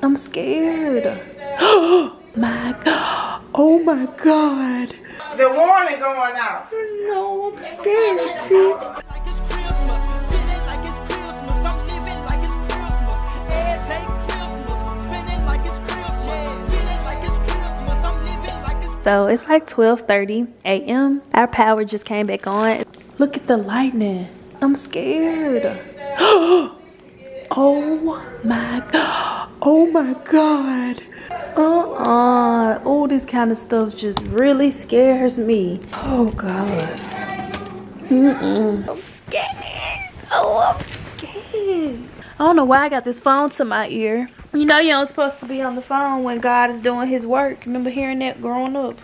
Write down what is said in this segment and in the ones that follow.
I'm scared. My God. Oh my God. The warning going out. No, I'm scared. Like it's Christmas, feeling like it's Christmas. I'm living like it's Christmas. Every day Christmas, spinning like it's Christmas. Feeling like it's Christmas. I'm living like it's Christmas. So it's like 12:30 a.m. Our power just came back on. Look at the lightning. I'm scared. Oh my God. Oh my God. Oh, this kind of stuff just really scares me. Oh God. I'm scared. Oh, I'm scared. I don't know why I got this phone to my ear. You know you aren't supposed to be on the phone when God is doing his work. Remember hearing that growing up?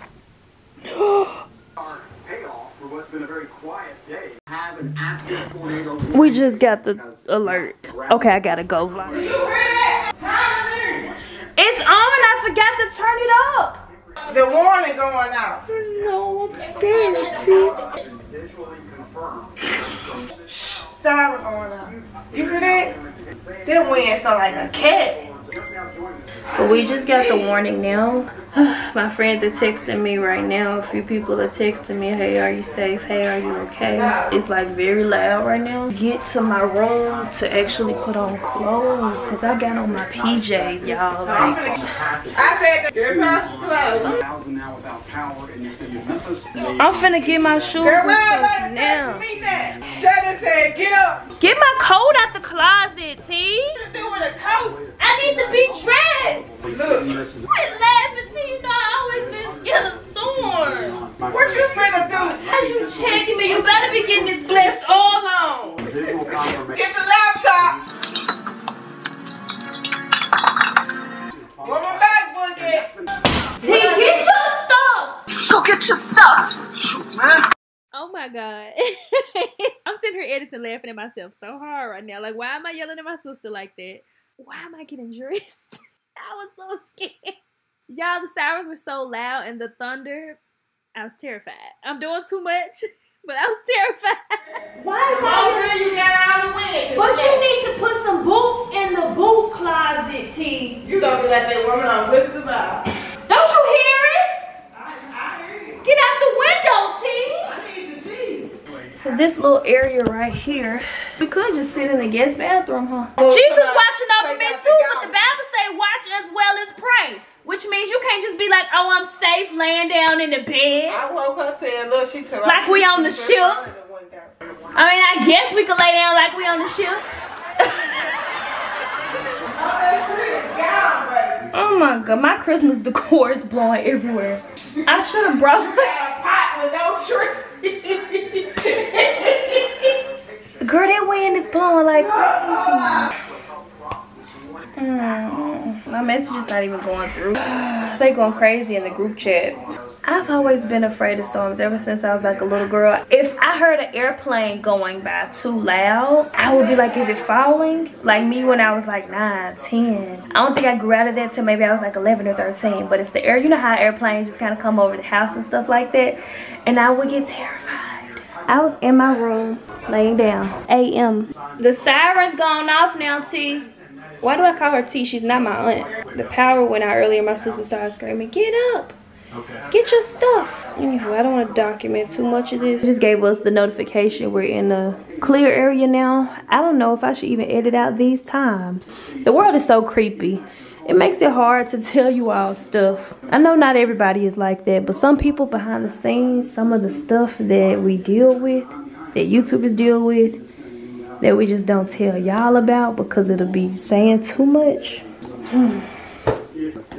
We just got the alert. Okay, I gotta go. It's on and I forgot to turn it up. The warning going out. No, I'm scared. Siren going out. You hear that? That wind sound like a cat. But we just got the warning now. My friends are texting me right now. A few people are texting me, hey, are you safe? Hey, are you okay? It's like very loud right now. Get to my room to actually put on clothes because I got on my PJs, y'all. I said the clothes. I'm finna get my shoes and stuff now. Shannon said, get up. Get my coat out the closet, T. What you do with a coat? I need to be dressed. Look. Quit laughing, T. You know I always been scared of storms. What you finna do? As you checking me, you better be getting this blessed all on. Get the laptop. Where my MacBook at? T, get your stuff. Go get your stuff. Oh my God. I'm sitting here editing, laughing at myself so hard right now. Like, why am I yelling at my sister like that? Why am I getting dressed? I was so scared. Y'all, the sirens were so loud and the thunder, I was terrified. I'm doing too much, but I was terrified. Why is that? You got out of the wind. But you need to put some boots in the boot closet, T. You gonna be like that woman on Whiskers Out. Don't you hear it? I hear you. Get out the window, T. I need to see. So this little area right here, we could just sit in the guest bathroom, huh? Oh, Jesus watching over me take out too, the but the Bible say watch as well as pray. Which means you can't just be like, oh, I'm safe laying down in the bed. I woke her to a little, she took Like we on the ship. I mean, I guess we could lay down like we on the ship. Oh my God, my Christmas decor is blowing everywhere. I should have brought a pot with no tree. Girl, that wind is blowing like crazy. My message is not even going through. They going crazy in the group chat. I've always been afraid of storms ever since I was like a little girl. If I heard an airplane going by too loud, I would be like, is it falling? Like me when I was like 9, 10. I don't think I grew out of that till maybe I was like 11 or 13. But if the air, you know how airplanes just kind of come over the house and stuff like that, and I would get terrified. I was in my room laying down. AM. The siren's gone off now, T. Why do I call her T? She's not my aunt. The power went out earlier. My sister started screaming, get up. Get your stuff. Anyway, I don't want to document too much of this. It just gave us the notification we're in a clear area now. I don't know if I should even edit out these times. The world is so creepy. It makes it hard to tell you all stuff. I know not everybody is like that, but some people behind the scenes, some of the stuff that we deal with, that YouTubers deal with, that we just don't tell y'all about because it'll be saying too much.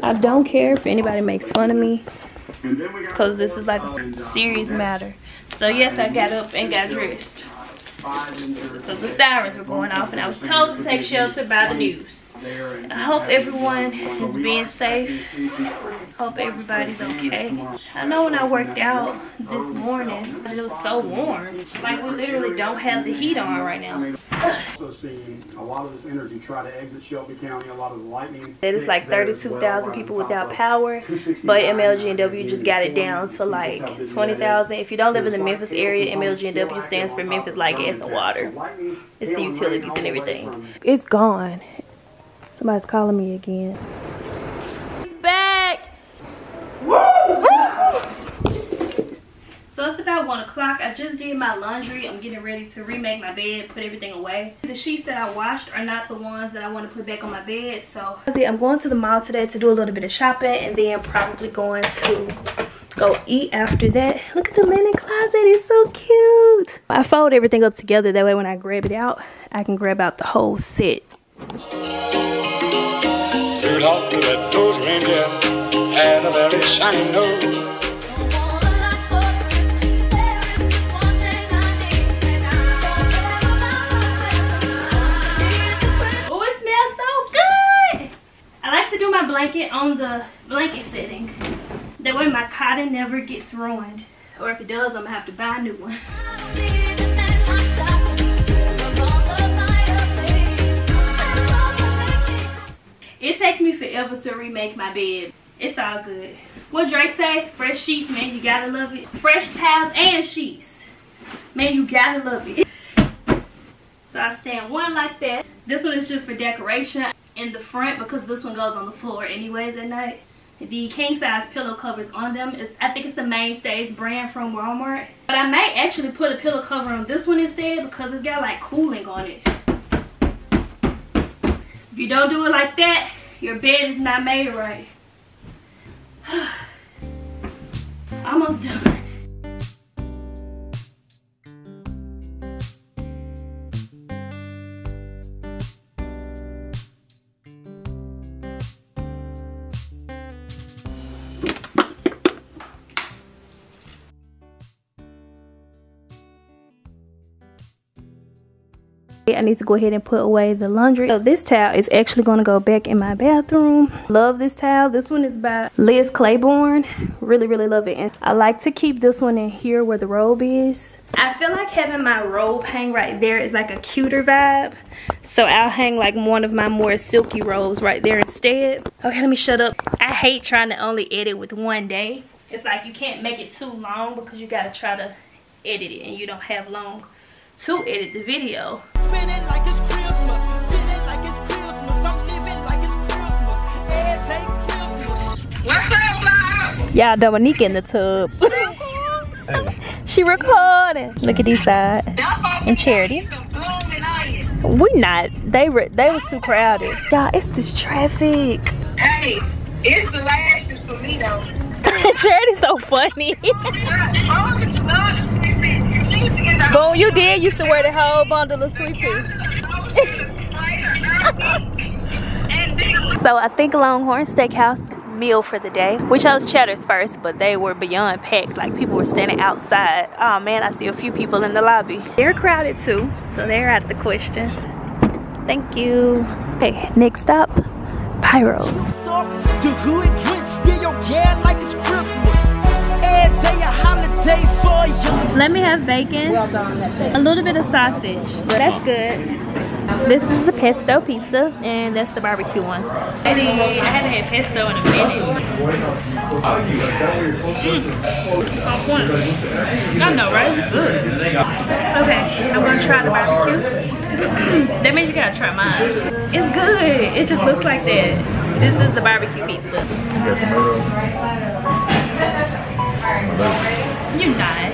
I don't care if anybody makes fun of me because this is like a serious matter. So yes, I got up and got dressed because the sirens were going off and I was told to take shelter by the news. I hope everyone is being safe. Hope everybody's okay. I know when I worked out this morning, it was so warm. Like we literally don't have the heat on right now. Also seeing a lot of this energy try to exit Shelby County, a lot of the lightning. It's like 32,000 people without power, but MLG&W just got it down to like 20,000. If you don't live in the Memphis area, MLG&W stands for Memphis Light, Gas, and Water. It's the utilities and everything. It's gone. Somebody's calling me again. It's back. So it's about 1 o'clock. I just did my laundry. I'm getting ready to remake my bed, put everything away. The sheets that I washed are not the ones that I want to put back on my bed. So I'm going to the mall today to do a little bit of shopping, and then probably going to go eat after that. Look at the linen closet. It's so cute. I fold everything up together. That way when I grab it out, I can grab out the whole set. Rudolph the red-nosed reindeer had a very shiny nose. Oh, it smells so good. I like to do my blanket on the blanket setting. That way my cotton never gets ruined. Or if it does, I'm gonna have to buy a new one. It takes me forever to remake my bed. It's all good. What Drake say? Fresh sheets, man, you gotta love it. Fresh towels and sheets. Man, you gotta love it. So I stand one like that. This one is just for decoration in the front because this one goes on the floor anyways at night. The king size pillow covers on them. I think it's the Mainstays brand from Walmart. But I may actually put a pillow cover on this one instead because it's got like cooling on it. If you don't do it like that, your bed is not made right. Almost done. I need to go ahead and put away the laundry. So this towel is actually going to go back in my bathroom. Love this towel. This one is by Liz Claiborne. Really, really love it. And I like to keep this one in here where the robe is. I feel like having my robe hang right there is like a cuter vibe. So I'll hang like one of my more silky robes right there instead. Okay, let me shut up. I hate trying to only edit with one day. It's like you can't make it too long because you got to try to edit it and you don't have long to edit the video. Spinning like it's Christmas, feeling like it's Christmas. I'm living like it's Christmas. Every day Christmas. What's up, love? Y'all, Dominique in the tub. She recording. Look at these side. And Charity. We not. They was too crowded. Y'all, it's this traffic. Hey, it's the lashes for me though. Charity's so funny. Boom, you did used to wear the whole bundle of sweet pea. So I think Longhorn Steakhouse meal for the day. We chose Cheddar's first, but they were beyond packed. Like people were standing outside. Oh man, I see a few people in the lobby. They're crowded too, so they're out of the question. Thank you. Okay, next stop, Pyros. The hood drinks still your care like it's Christmas. Every day a holiday for you. Let me have bacon, a little bit of sausage. That's good. This is the pesto pizza, and that's the barbecue one. I haven't had pesto in a minute. It's on point. I know, right? It's good. Okay, I'm gonna try the barbecue. That means you gotta try mine. It's good. It just looks like that. This is the barbecue pizza. You're not.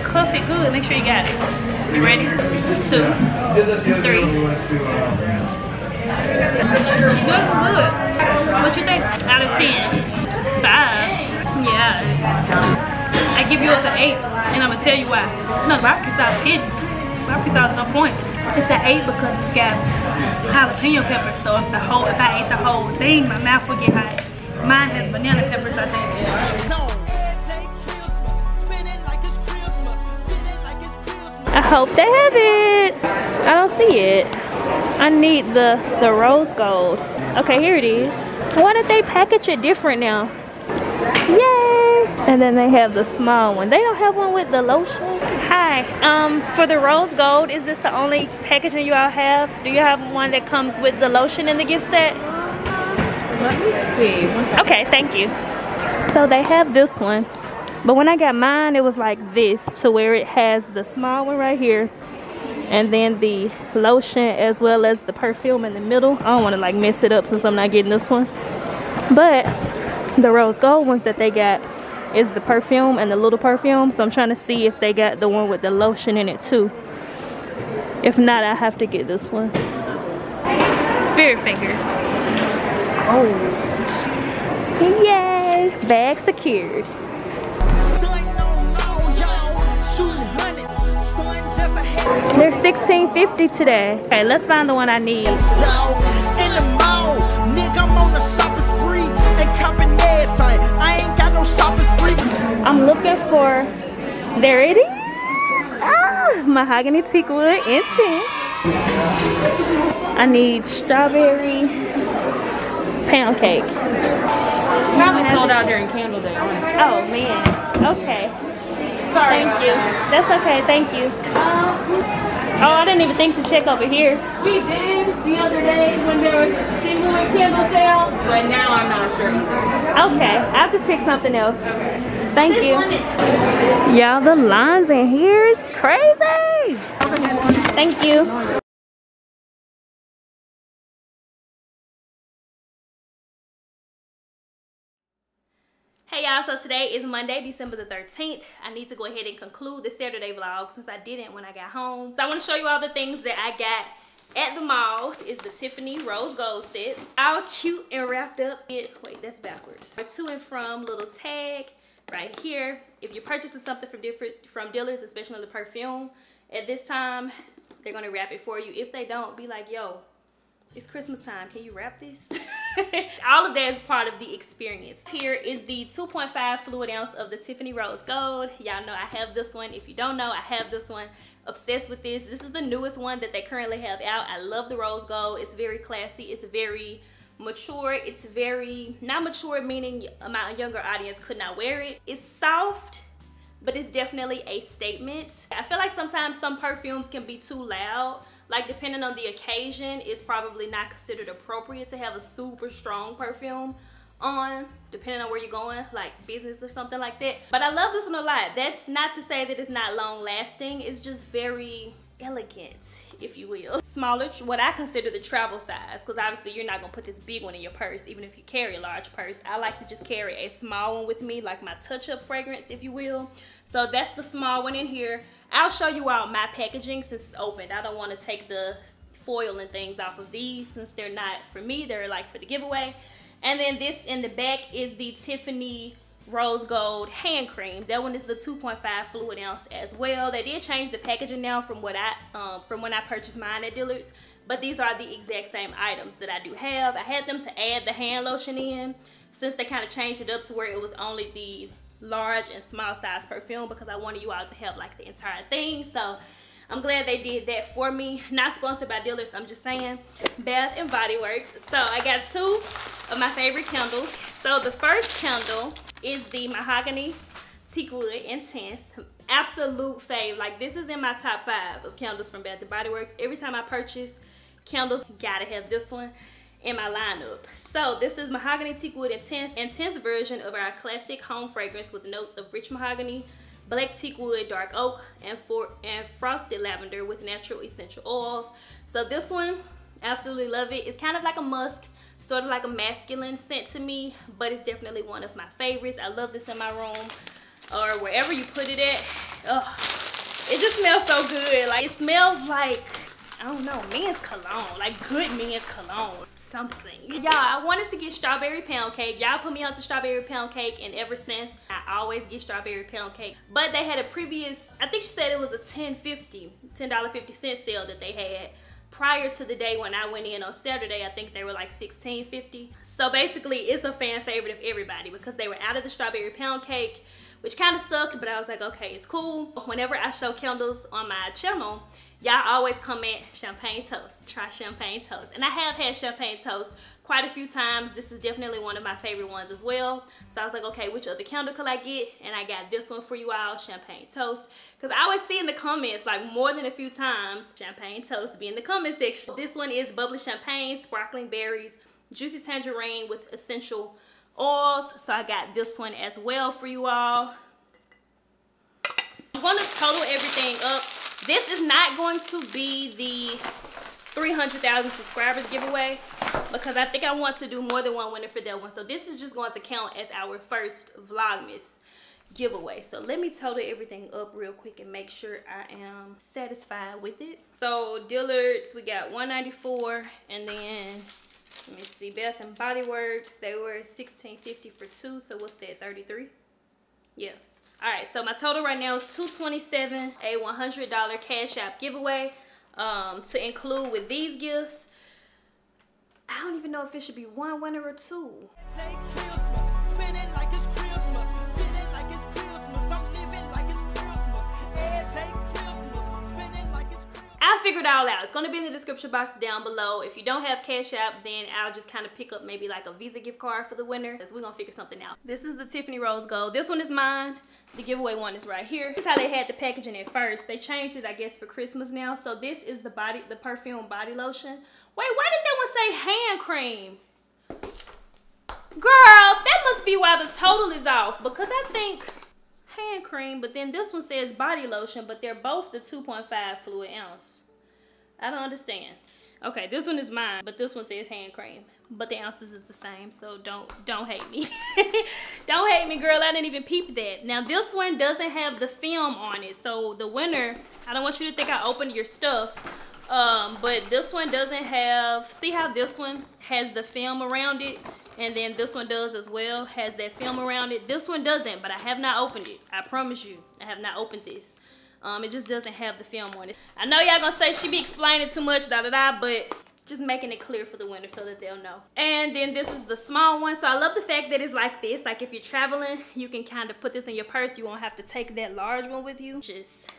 Cuff it good. Make sure you got it. You ready? 2, 3. Good. What you think? Out of 10? 5. Yeah. I give yours an 8, and I'm gonna tell you why. No, the barbecue sauce is hidden. Barbecue sauce is no point. It's an 8 because it's got jalapeno peppers. So if I ate the whole thing, my mouth would get hot. Mine has banana peppers, I think. I hope they have it. I don't see it. I need the rose gold. Okay, here it is. Why did they package it different now? Yay! And then they have the small one. They don't have one with the lotion. Hi. For the rose gold, is this the only packaging you all have? Do you have one that comes with the lotion in the gift set? Let me see. Okay, thank you. So they have this one. But when I got mine, it was like this, to where it has the small one right here and then the lotion as well as the perfume in the middle. I don't want to like mess it up since I'm not getting this one, but the rose gold ones that they got is the perfume and the little perfume, so I'm trying to see if they got the one with the lotion in it too. If not, I have to get this one. Spirit fingers. Gold. Yay! Bag secured. They're $16.50 today. Okay, let's find the one I need. I'm looking for, there it is. Ah, mahogany teakwood incense. I need strawberry pound cake. Probably sold out during Candle Day, honestly. Oh man, okay. Sorry. Thank you. That's okay, thank you. Oh, I didn't even think to check over here. We did the other day when there was a single candle sale, but now I'm not sure either. Okay, I'll just pick something else. Thank you. Y'all, the lines in here is crazy. Thank you. Hey y'all, so today is Monday, December the 13th. I need to go ahead and conclude the Saturday vlog since I didn't when I got home. So I want to show you all the things that I got at the malls. Is the Tiffany rose gold set. All cute and wrapped up. Wait, that's backwards. A to and from little tag right here. If you're purchasing something from dealers, especially the perfume, at this time, they're going to wrap it for you. If they don't, be like, yo, it's Christmas time, can you wrap this? All of that is part of the experience. Here is the 2.5 fluid ounce of the Tiffany Rose Gold. Y'all know I have this one. If you don't know, I have this one. Obsessed with this. This is the newest one that they currently have out. I love the Rose Gold. It's very classy. It's very mature. It's very, not mature meaning my younger audience could not wear it. It's soft, but it's definitely a statement. I feel like sometimes some perfumes can be too loud. Like depending on the occasion, it's probably not considered appropriate to have a super strong perfume on, depending on where you're going, like business or something like that. But I love this one a lot. That's not to say that it's not long lasting. It's just very elegant, if you will. Smaller, what I consider the travel size, because obviously you're not gonna put this big one in your purse, even if you carry a large purse. I like to just carry a small one with me, like my touch-up fragrance, if you will. So that's the small one in here. I'll show you all my packaging since it's opened. I don't want to take the foil and things off of these since they're not for me. They're like for the giveaway. And then this in the back is the Tiffany Rose Gold hand cream. That one is the 2.5 fluid ounce as well. They did change the packaging now from what from when I purchased mine at Dillard's, but these are the exact same items that I do have. I had them to add the hand lotion in since they kind of changed it up to where it was only the large and small size perfume, because I wanted you all to have like the entire thing. So I'm glad they did that for me. Not sponsored by Dillard's, I'm just saying. Bath and Body Works. So I got two of my favorite candles. So the first candle is the mahogany teakwood intense. Absolute fave. Like this is in my top 5 of candles from Bath and Body Works. Every time I purchase candles, gotta have this one in my lineup. So this is mahogany teakwood intense version of our classic home fragrance with notes of rich mahogany, black teakwood, dark oak, and frosted lavender with natural essential oils. So this one, absolutely love it. It's kind of like a musk, sort of like a masculine scent to me, but it's definitely one of my favorites. I love this in my room or wherever you put it at. Oh, it just smells so good. Like it smells like, I don't know, men's cologne, like good men's cologne, something. Y'all, I wanted to get strawberry pound cake. Y'all put me on to strawberry pound cake, and ever since, I always get strawberry pound cake. But they had a previous, I think she said it was a $10.50 sale that they had prior to the day when I went in on Saturday. I think they were like $16.50. So basically, it's a fan favorite of everybody because they were out of the strawberry pound cake, which kind of sucked, but I was like, okay, it's cool. Whenever I show candles on my channel, y'all always comment champagne toast. Try champagne toast. And I have had champagne toast quite a few times. This is definitely one of my favorite ones as well. So I was like, okay, which other candle could I get? And I got this one for you all, champagne toast. Because I always see in the comments, like more than a few times, champagne toast be in the comment section. This one is bubbly champagne, sparkling berries, juicy tangerine with essential oils. So I got this one as well for you all. I'm going to total everything up This is not going to be the 300,000 subscribers giveaway because I think I want to do more than one winner for that one. So this is just going to count as our first Vlogmas giveaway. So let me total everything up real quick and make sure I am satisfied with it. So Dillard's, we got $194, and then let me see, Bath and Body Works, they were $16.50 for 2. So what's that, 33? Yeah. All right, so my total right now is $227, a $100 Cash App giveaway to include with these gifts. I don't even know if it should be one winner or two. Take Christmas, spin it like it's Christmas, feel it like it's Christmas, I'm living like it's Christmas. Take Christmas, spin it like it's Christmas. I'll figure it all out. It's gonna be in the description box down below. If you don't have Cash App, then I'll just kind of pick up maybe like a Visa gift card for the winner, because we're gonna figure something out. This is the Tiffany Rose Gold. This one is mine. The giveaway one is right here. This is how they had the packaging at first. They changed it, I guess, for Christmas now. So this is the perfume body lotion. Wait, why did that one say hand cream? Girl, that must be why the total is off, because I think hand cream, but then this one says body lotion, but they're both the 2.5 fluid ounce. I don't understand. Okay, this one is mine, but this one says hand cream, but the ounces is the same, so don't hate me. Don't hate me, girl. I didn't even peep that. Now this one doesn't have the film on it, so the winner, I don't want you to think I opened your stuff, but this one doesn't have, see how this one has the film around it, and then this one does as well, has that film around it. This one doesn't, but I have not opened it. I promise you, I have not opened this. It just doesn't have the film on it. I know y'all gonna say she be explaining too much, but just making it clear for the winner so that they'll know. And then this is the small one. So I love the fact that it's like this. Like if you're traveling, you can kind of put this in your purse. You won't have to take that large one with you. Just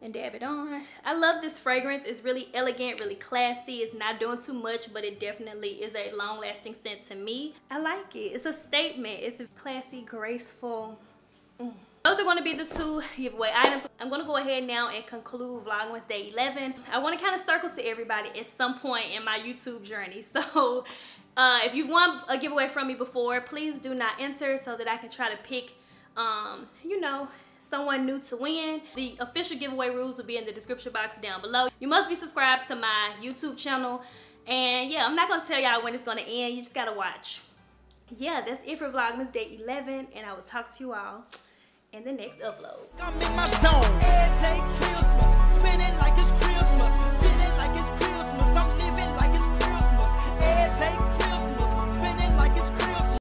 and dab it on. I love this fragrance. It's really elegant, really classy. It's not doing too much, but it definitely is a long-lasting scent to me. I like it. It's a statement. It's a classy, graceful. Those are going to be the 2 giveaway items. I'm going to go ahead now and conclude Vlogmas Day 11. I want to kind of circle to everybody at some point in my YouTube journey. So if you've won a giveaway from me before, please do not enter so that I can try to pick, you know, someone new to win. The official giveaway rules will be in the description box down below. You must be subscribed to my YouTube channel. And yeah, I'm not going to tell y'all when it's going to end. You just got to watch. Yeah, that's it for Vlogmas Day 11. And I will talk to you all in the next upload. I'm in my zone. Take Christmas, spin it like it's Christmas, feel it like it's Christmas, I'm living like it's Christmas. Take